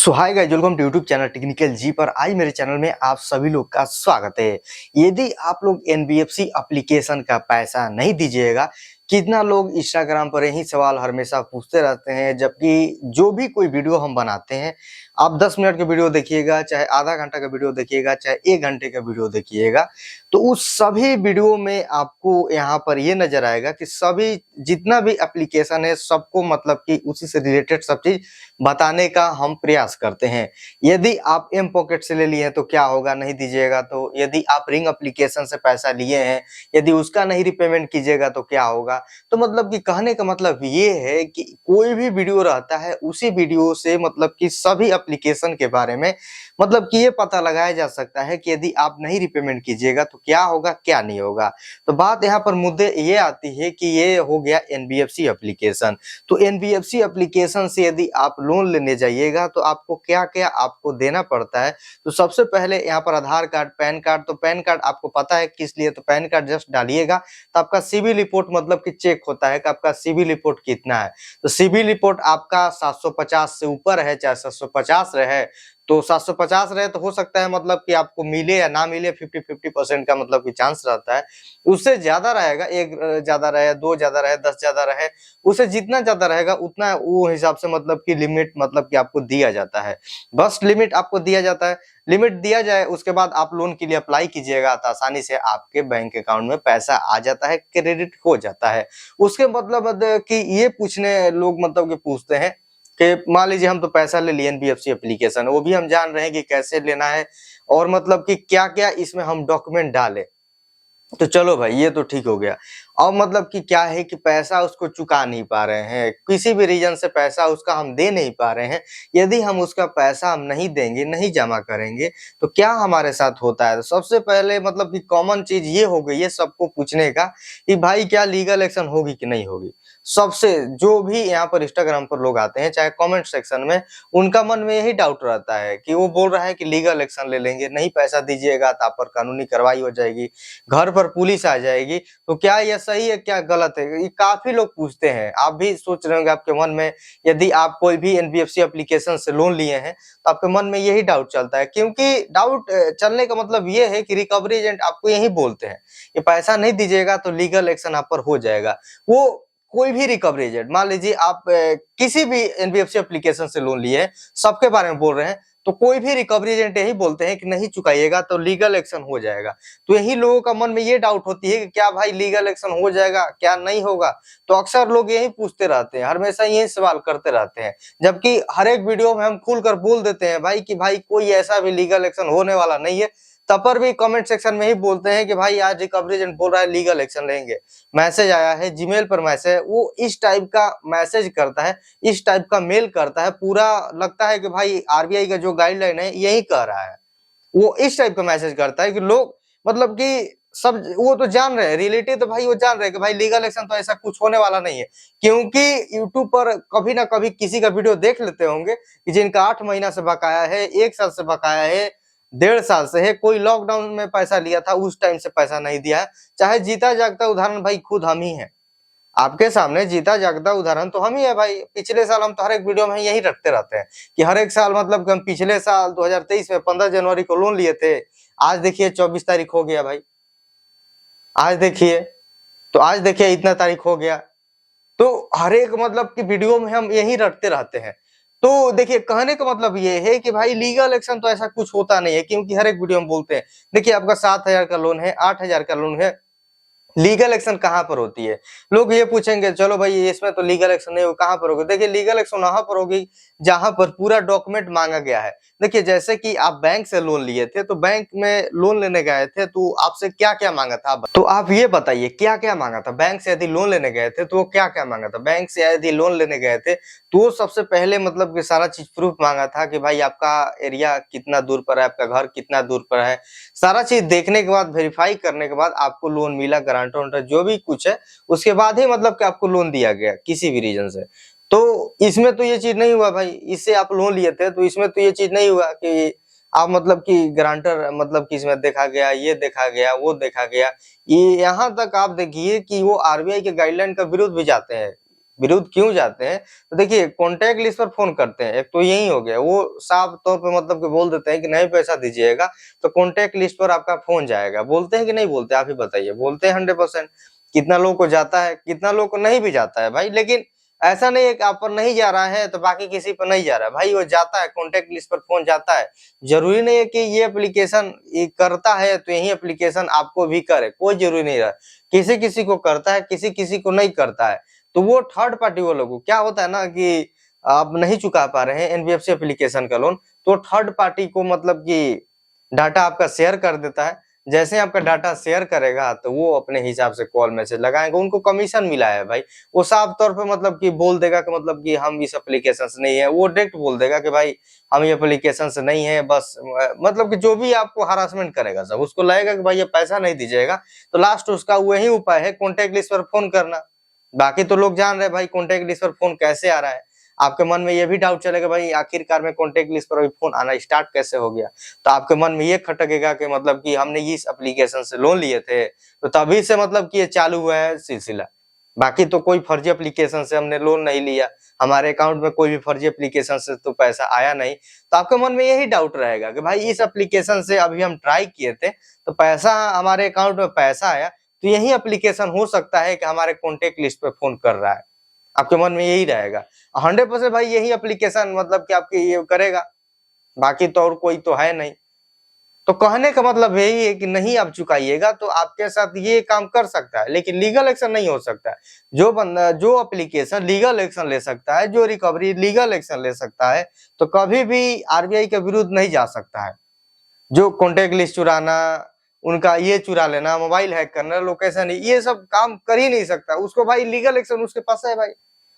So hi guys, welcome to YouTube channel technical ji पर। आज मेरे चैनल में आप सभी लोग का स्वागत है। यदि आप लोग एनबीएफसी एप्लीकेशन का पैसा नहीं दीजिएगा, कितना लोग इंस्टाग्राम पर यही सवाल हमेशा पूछते रहते हैं, जबकि जो भी कोई वीडियो हम बनाते हैं, आप 10 मिनट का वीडियो देखिएगा, चाहे आधा घंटा का वीडियो देखिएगा, चाहे 1 घंटे का वीडियो देखिएगा, तो उस सभी वीडियो में आपको यहाँ पर ये नजर आएगा कि सभी जितना भी एप्लीकेशन है सबको मतलब कि उसी से रिलेटेड सब चीज बताने का हम प्रयास करते हैं। यदि आप एम पॉकेट से ले लिए हैं तो क्या होगा, नहीं दीजिएगा तो, यदि आप रिंग एप्लीकेशन से पैसा लिए हैं, यदि उसका नहीं रिपेमेंट कीजिएगा तो क्या होगा। तो मतलब कि कहने का मतलब ये है कि कोई भी वीडियो रहता है, उसी वीडियो से मतलब कि सभी एप्लीकेशन के बारे में मतलब कि ये पता लगाया जा सकता है कि यदि आप नहीं रिपेमेंट कीजिएगा तो क्या होगा, क्या नहीं होगा। तो बात यहाँ पर मुद्दे ये आती है कि ये हो गया एनबीएफसी एप्लीकेशन। तो एनबीएफसी एप्लीकेशन से यदि आप लोन लेने जाइएगा तो आपको क्या-क्या आपको देना पड़ता है। तो सबसे पहले यहाँ पर आधार कार्ड, पैन कार्ड, तो पैन कार्ड आपको पता है किस लिए, तो पैन कार्ड जस्ट डालिएगा तो आपका सिविल रिपोर्ट मतलब कि चेक होता है कि आपका सिविल रिपोर्ट कितना है। तो सिविल रिपोर्ट आपका 750 से ऊपर है, चाहे 750 रहे, तो 750 रहे तो हो सकता है मतलब कि आपको मिले या ना मिले, 50-50% का मतलब कि चांस रहता है। उससे ज़्यादा रहेगा, 1 ज़्यादा रहे, 2 ज़्यादा रहे, 10 ज़्यादा रहे, उससे जितना ज़्यादा रहेगा उतना वो हिसाब से मतलब कि लिमिट मतलब कि आपको दिया जाता है। बस लिमिट आपको दिया जाता है, लिमिट दिया जाए उसके बाद आप लोन के लिए अप्लाई कीजिएगा तो आसानी से आपके बैंक अकाउंट में पैसा आ जाता है, क्रेडिट हो जाता है। उसके मतलब कि ये पूछने लोग मतलब कि पूछते हैं कि मान लीजिए हम तो पैसा ले लिए एनबीएफसी एप्लीकेशन, वो भी हम जान रहे हैं कि कैसे लेना है और मतलब कि क्या-क्या इसमें हम डॉक्यूमेंट डालें। तो चलो भाई ये तो ठीक हो गया। अब मतलब कि क्या है कि पैसा उसको चुका नहीं पा रहे हैं, किसी भी रीज़न से पैसा उसका हम दे नहीं पा रहे हैं। यदि हम उसका पैसा हम नहीं देंगे, नहीं जमा करेंगे, तो क्या हमारे साथ होता है? तो सबसे पहले मतलब कि कॉमन चीज़ ये हो गई है सबको पूछने का कि भाई क्या लीगल एक्शन होगी कि नहीं होगी? सबसे जो भी यहाँ पर इंस्टाग्राम पर लोग आते हैं, चाहे कमेंट सेक्शन में, उनका मन में यही डाउट रहता है कि वो बोल रहा है कि लीगल एक्शन ले लेंगे, नहीं पैसा दीजिएगा तो आप पर कानूनी कार्रवाई हो जाएगी। घर पर पुलिस आ जाएगी, तो क्या ये सही है, क्या गलत है? ये काफ़ी लोग पूछते हैं। आप भी सोच रहे होंगे आपके मन में, यदि आप कोई भी एनबीएफसी एप्लीकेशन से लोन लिए हैं, तो आपके मन में यही डाउट चलता है क्योंकि डाउट चलने का मतलब ये है कि रिकवरी एजेंट आपको यही बोलते हैं, कि पैसा नहीं दीजिएगा तो लीगल एक्शन आप पर हो जाएगा। वो कोई भी रिकवरी एजेंट, मान लीजिए आप किसी भी एनबीएफसी एप्लीकेशन से लोन लिए हैं, सबके बारे में बोल रहे हैं, तो कोई भी रिकवरी एजेंट यही बोलते हैं कि नहीं चुकाइएगा तो लीगल एक्शन हो जाएगा। तो यही लोगों का मन में ये डाउट होती है कि क्या भाई लीगल एक्शन हो जाएगा, क्या नहीं होगा? तो अक्सर लोग यही पूछते रहते हैं, हमेशा यही सवाल करते रहते हैं। जबकि हर एक वीडियो में हम खुलकर बोल देते हैं भाई कि भाई कोई ऐसा भी लीगल एक्शन होने वाला नहीं है। तब पर भी कमेंट सेक्शन में ही बोलते हैं कि भाई आज रिकवरी एजेंट बोल रहा है लीगल एक्शन लेंगे। मैसेज आया है, जीमेल पर मैसेज, वो इस टाइप का मैसेज करता है, इस टाइप का मेल करता है, पूरा लगता है कि भाई आरबीआई का जो गाइडलाइन है यही कह रहा है। वो इस टाइप का मैसेज करता है कि लोग मतलब कि सब वो तो जान रहे हैं, रिलेटिव तो भाई वो जान रहे हैं कि भाई लीगल एक्शन तो ऐसा कुछ होने वाला नहीं है। क्योंकि यूट्यूब पर कभी ना कभी किसी का वीडियो देख लेते होंगे कि जिनका 8 महीना से बकाया है, 1 साल से बकाया है, 1.5 साल से है, कोई लॉकडाउन में पैसा लिया था उस टाइम से पैसा नहीं दिया है। चाहे जीता जागता उदाहरण भाई खुद हम ही हैं। आपके सामने जीता जागता उदाहरण तो हम ही है भाई। पिछले साल हम तो हर एक वीडियो में यही रखते रहते हैं कि हर एक साल मतलब कि हम पिछले साल 2023 में 15 जनवरी को लोन लिए थे। आज देखिए 24 तारीख हो गया भाई। आज देखिए, तो आज देखिए इतना तारीख हो गया। तो हर एक मतलब की वीडियो में हम यही रटते रहते हैं। तो देखिए कहने का मतलब ये है कि भाई लीगल एक्शन तो ऐसा कुछ होता नहीं है क्योंकि हर एक वीडियो में बोलते हैं। देखिए आपका 7,000 का लोन है, 8,000 का लोन है, लीगल एक्शन कहाँ पर होती है? लोग ये पूछेंगे चलो भाई इसमें तो लीगल एक्शन नहीं हो, कहाँ पर होगी? देखिए लीगल एक्शन वहाँ पर होगी जहाँ पर पूरा डॉक्यूमेंट माँगा गया है। देखिए जैसे कि आप बैंक से लोन लिए थे, तो बैंक में लोन लेने गए थे तो आपसे क्या-क्या माँगा था? तो आप ये बताइए क्या-क्या माँगा था? बैंक से यदि लोन लेने गए थे तो वो क्या-क्या माँगा था? बैंक से यदि लोन लेने गए थे तो वो सबसे पहले मतलब कि सारा चीज़ प्रूफ माँगा था कि भाई आपका एरिया कितना दूर पर है, आपका घर कितना दूर पर है। सारा चीज़ देखने के बाद, वेरीफाई करने के बाद आपको लोन मिला, गारंटर-वारंटर जो भी कुछ है, उसके बाद ही मतलब कि आपको लोन दिया गया किसी भी रीज़न से। तो इसमें तो ये चीज़ नहीं हुआ भाई, इससे आप लोन लिए थे तो इसमें तो ये चीज़ नहीं हुआ कि आप मतलब कि गारंटर मतलब कि इसमें देखा गया, ये देखा गया, वो देखा गया। ये यहाँ तक आप देखिए कि वो आरबीआई के गाइडलाइन का विरुद्ध भी जाते हैं। विरुद्ध क्यों जाते हैं, तो देखिए कॉन्टैक्ट लिस्ट पर फोन करते हैं, एक तो यही हो गया, वो साफ तौर पे मतलब कि बोल देते हैं कि नहीं पैसा दीजिएगा तो कॉन्टैक्ट लिस्ट पर आपका फोन जाएगा। बोलते हैं कि नहीं बोलते, आप ही बताइए? बोलते हैं 100%। कितना लोगों को जाता है, कितना लोगों को नहीं भी जाता है भाई। लेकिन ऐसा नहीं है कि आप पर नहीं जा रहा है तो बाकी किसी पर नहीं जा रहा है भाई, वो जाता है, कॉन्टैक्ट लिस्ट पर फोन जाता है। जरूरी नहीं है कि ये एप्लीकेशन ये करता है तो यही एप्लीकेशन आपको भी करे, कोई जरूरी नहीं है। किसी किसी को करता है, किसी किसी को नहीं करता है, तो वो थर्ड पार्टी वालों को क्या होता है ना कि आप नहीं चुका पा रहे हैं एनबीएफसी एप्लीकेशन का लोन, तो थर्ड पार्टी को मतलब कि डाटा आपका शेयर कर देता है। जैसे आपका डाटा शेयर करेगा तो वो अपने हिसाब से कॉल मैसेज लगाएंगे, उनको कमीशन मिला है भाई। वो साफ तौर पे मतलब कि बोल देगा कि मतलब कि हम इस एप्लीकेशन से नहीं है, वो डायरेक्ट बोल देगा कि भाई हम ये एप्लीकेशन से नहीं है, बस मतलब कि जो भी आपको हरासमेंट करेगा सब उसको लगेगा कि भाई ये पैसा नहीं दीजिएगा, तो लास्ट उसका वही उपाय है कॉन्टैक्ट लिस्ट पर फोन करना। बाकी तो लोग जान रहे हैं भाई कॉन्टैक्ट लिस्ट पर फोन कैसे आ रहा है। आपके मन में ये भी डाउट चलेगा भाई आखिरकार में कॉन्टैक्ट लिस्ट पर अभी फोन आना स्टार्ट कैसे हो गया, तो आपके मन में ये खटकेगा कि मतलब कि हमने इस एप्लीकेशन से लोन लिए थे तो तभी से मतलब कि ये चालू हुआ है सिलसिला। बाकी तो कोई फर्जी एप्लीकेशन से हमने लोन नहीं लिया, हमारे अकाउंट में कोई भी फर्जी एप्लीकेशन से तो पैसा आया नहीं। तो आपके मन में यही डाउट रहेगा कि भाई इस एप्लीकेशन से अभी हम ट्राई किए थे तो पैसा हमारे अकाउंट में पैसा आया, तो यही एप्लीकेशन हो सकता है कि हमारे कॉन्टैक्ट लिस्ट पे फोन कर रहा है। आपके मन में यही रहेगा 100% भाई, यही एप्लीकेशन मतलब कि आपके ये करेगा, बाकी तो और कोई तो है नहीं। तो कहने का मतलब यही है कि नहीं आप चुकाइएगा तो आपके साथ ये काम कर सकता है, लेकिन लीगल एक्शन नहीं हो सकता है। जो बंदा जो एप्लीकेशन लीगल एक्शन ले सकता है, जो रिकवरी लीगल एक्शन ले सकता है, तो कभी भी आरबीआई के विरुद्ध नहीं जा सकता है। जो कॉन्टैक्ट लिस्ट चुराना, उनका ये चुरा लेना, मोबाइल हैक करना, लोकेशन, ये सब काम कर ही नहीं सकता। उसको भाई लीगल एक्शन उसके पास है भाई,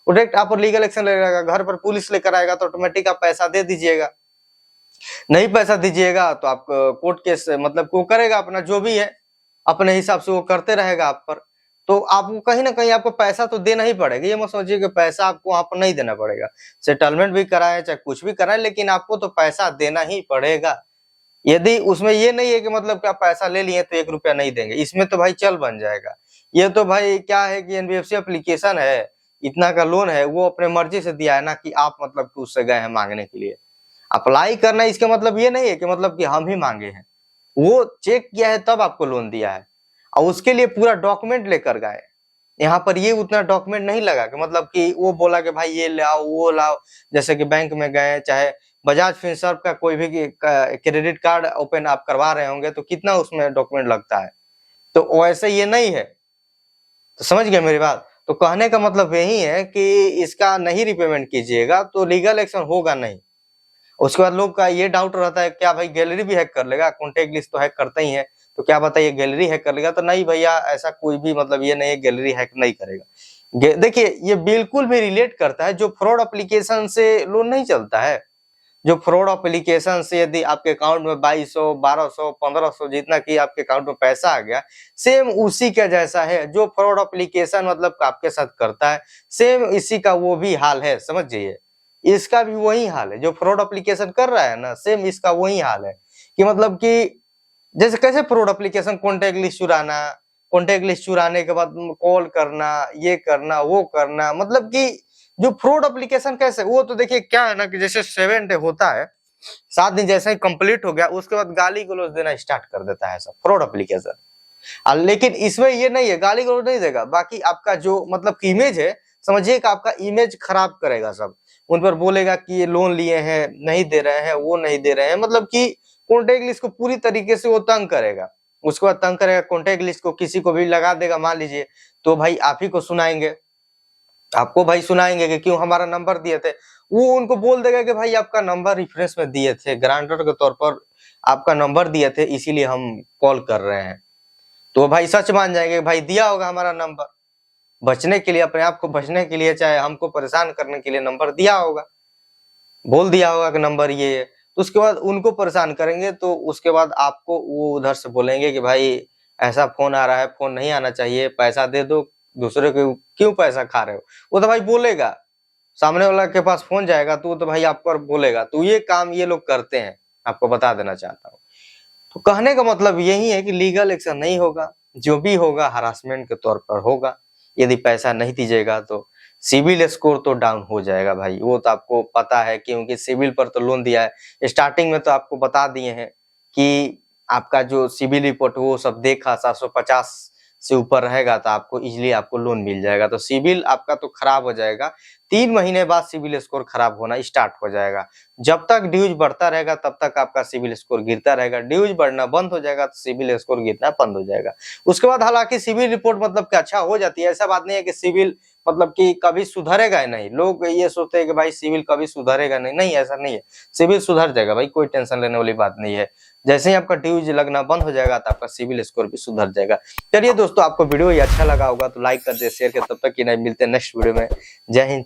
वो डायरेक्ट आप पर लीगल एक्शन लेगा, घर पर पुलिस लेकर आएगा तो ऑटोमेटिक आप पैसा दे दीजिएगा। नहीं पैसा दीजिएगा तो आप कोर्ट केस मतलब वो करेगा अपना जो भी है, अपने हिसाब से वो करते रहेगा आप पर। तो आपको कहीं न कहीं आपको पैसा तो देना ही पड़ेगा, ये मत सोचिए कि पैसा आपको वहाँ पर नहीं देना पड़ेगा। सेटलमेंट भी कराएँ, चाहे कुछ भी कराएँ, लेकिन आपको तो पैसा देना ही पड़ेगा। यदि उसमें ये नहीं है कि मतलब कि आप पैसा ले लिए तो ₹1 नहीं देंगे, इसमें तो भाई चल बन जाएगा। ये तो भाई क्या है कि एनबीएफसी एप्लीकेशन है, इतना का लोन है, वो अपने मर्ज़ी से दिया है ना कि आप मतलब कि उससे गए हैं माँगने के लिए। अप्लाई करना इसका मतलब ये नहीं है कि मतलब कि हम ही माँगे हैं। वो चेक किया है तब आपको लोन दिया है और उसके लिए पूरा डॉक्यूमेंट लेकर गए। यहाँ पर ये उतना डॉक्यूमेंट नहीं लगा कि मतलब कि वो बोला कि भाई ये लाओ, वो लाओ। जैसे कि बैंक में गए, चाहे बजाज फिनसर्व का कोई भी क्रेडिट कार्ड ओपन आप करवा रहे होंगे तो कितना उसमें डॉक्यूमेंट लगता है। तो वैसे ये नहीं है। तो समझ गए मेरी बात? तो कहने का मतलब यही है कि इसका नहीं रिपेमेंट कीजिएगा तो लीगल एक्शन होगा नहीं। उसके बाद लोग का ये डाउट रहता है क्या भाई गैलरी भी हैक कर लेगा? कॉन्टैक्ट लिस्ट तो हैक करता ही है, तो क्या बताइए गैलरी हैक कर लेगा? तो नहीं भैया, ऐसा कोई भी मतलब ये नहीं है गैलरी हैक नहीं करेगा। देखिए ये बिल्कुल भी रिलेट करता है, जो फ्रॉड एप्लीकेशन से लोन नहीं चलता है। जो फ्रॉड एप्लीकेशन से यदि आपके अकाउंट में 2200, 1200, 1500 जितना कि आपके अकाउंट में पैसा आ गया, सेम उसी का जैसा है। जो फ्रॉड एप्लीकेशन मतलब आपके साथ करता है, सेम इसी का वो भी हाल है, समझ जाइए। इसका भी वही हाल है, जो फ्रॉड एप्लीकेशन कर रहा है ना, सेम इसका वही हाल है कि मतलब कि जैसे कैसे फ्रॉड एप्लीकेशन कॉन्टैक्ट लिस्ट चुराने के बाद कॉल करना, ये करना, वो करना, मतलब कि जो फ्रॉड एप्लीकेशन कैसे, वो तो देखिए क्या है ना कि जैसे 7 डे होता है, 7 दिन जैसे ही कंप्लीट हो गया उसके बाद गाली-गलौज देना स्टार्ट कर देता है सब फ्रॉड एप्लीकेशन। लेकिन इसमें ये नहीं है, गाली-गलौज नहीं देगा, बाकी आपका जो मतलब कि इमेज है, समझिए कि आपका इमेज खराब करेगा सब। उन पर बोलेगा कि ये लोन लिए हैं, नहीं दे रहे हैं, वो नहीं दे रहे हैं, मतलब कि कॉन्टैक्ट लिस्ट को पूरी तरीके से वो तंग करेगा। उसके बाद तंग करेगा, कॉन्टैक्ट लिस्ट को किसी को भी लगा देगा मान लीजिए, तो भाई आप ही को सुनाएँगे। आपको भाई सुनाएँगे कि क्यों हमारा नंबर दिए थे। वो उनको बोल देगा कि भाई आपका नंबर रेफरेंस में दिए थे, गारंटर के तौर पर आपका नंबर दिए थे इसीलिए हम कॉल कर रहे हैं। तो भाई सच मान जाएँगे भाई दिया होगा हमारा नंबर। बचने के लिए, अपने आप को बचने के लिए, चाहे हमको परेशान करने के लिए नंबर दिया होगा। बोल दिया होगा कि नंबर ये है। तो उसके बाद उनको परेशान करेंगे तो उसके बाद आपको वो उधर से बोलेंगे कि भाई ऐसा फ़ोन आ रहा है, फ़ोन नहीं आना चाहिए, पैसा दे दो, दूसरे को क्यों पैसा खा रहे हो? वो तो भाई बोलेगा, सामने वाला के पास फ़ोन जाएगा तो वो तो भाई आपको बोलेगा। तो ये काम ये लोग करते हैं, आपको बता देना चाहता हूँ। तो कहने का मतलब यही है कि लीगल एक्शन नहीं होगा, जो भी होगा हरासमेंट के तौर पर होगा। यदि पैसा नहीं दीजिएगा तो सिविल स्कोर तो डाउन हो जाएगा भाई, वो तो आपको पता है, क्योंकि सिविल पर तो लोन दिया है। स्टार्टिंग में तो आपको बता दिए हैं कि आपका जो सिविल रिपोर्ट वो सब देखा 750 से ऊपर रहेगा तो आपको इजीली आपको लोन मिल जाएगा। तो सिविल आपका तो खराब हो जाएगा, 3 महीने बाद सिविल स्कोर खराब होना स्टार्ट हो जाएगा। जब तक ड्यूज बढ़ता रहेगा तब तक आपका सिविल स्कोर गिरता रहेगा, ड्यूज बढ़ना बंद हो जाएगा तो सिविल स्कोर गिरना बंद हो जाएगा। उसके बाद हालांकि सिविल रिपोर्ट मतलब कि अच्छा हो जाती है, ऐसा बात नहीं है कि सिविल मतलब कि कभी सुधरेगा ही नहीं। लोग ये सोचते हैं कि भाई सिविल कभी सुधरेगा नहीं, नहीं ऐसा नहीं है, सिविल सुधर जाएगा भाई, कोई टेंशन लेने वाली बात नहीं है। जैसे ही आपका ड्यूज लगना बंद हो जाएगा तो आपका सिविल स्कोर भी सुधर जाएगा। चलिए दोस्तों, आपको वीडियो ये अच्छा लगा होगा तो लाइक कर दे, शेयर कर, तब तक कि नहीं मिलते नेक्स्ट वीडियो में। जय हिंद।